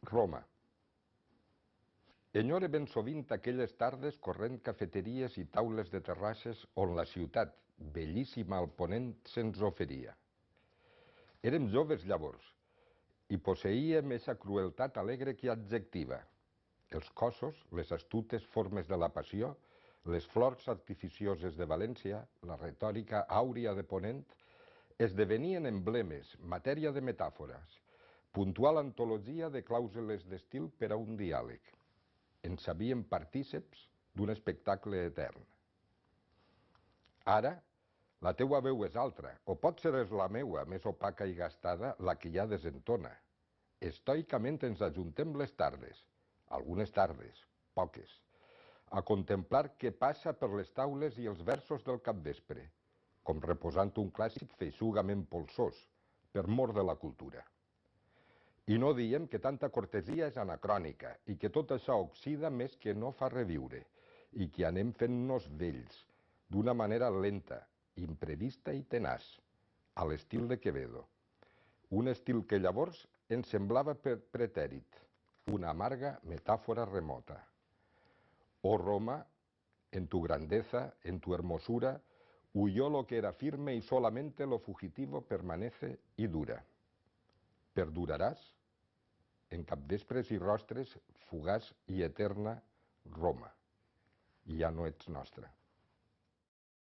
Roma. Enyore ben sovint aquelles tardes corrent cafeteries i taules de terrasses on la ciutat, bellíssima al ponent, se'ns oferia. Érem joves llavors i posseïem eixa crueltat alegre que adjectiva. Els cossos, les astutes formes de la passió, les flors artificioses de València, la retòrica àuria de Ponent, esdevenien emblemes, matèria de metàfores, puntual antologia de clàusules d'estil per a un diàleg. Ens sabíem partíceps d'un espectacle etern. Ara, la teua veu és altra, o potser és la meua, més opaca i gastada, la que ja desentona. Estoicament ens ajuntem les tardes, algunes tardes, poques, a contemplar què passa per les taules i els versos del capvespre, com reposant un clàssic feixugament polsós, per mor de la cultura. I no diem que tanta cortesia és anacrònica i que tot això oxida més que no fa reviure i que anem fent-nos vells d'una manera lenta, imprevista i tenaç, a l'estil de Quevedo. Un estil que llavors ens semblava pretèrit, una amarga metàfora remota. Oh Roma, en tu grandeza, en tu hermosura, huyó lo que era firme y solamente lo fugitivo permanece y dura. Perduraràs? En capvespres i rostres, fugaç i eterna Roma. I ja no ets nostra.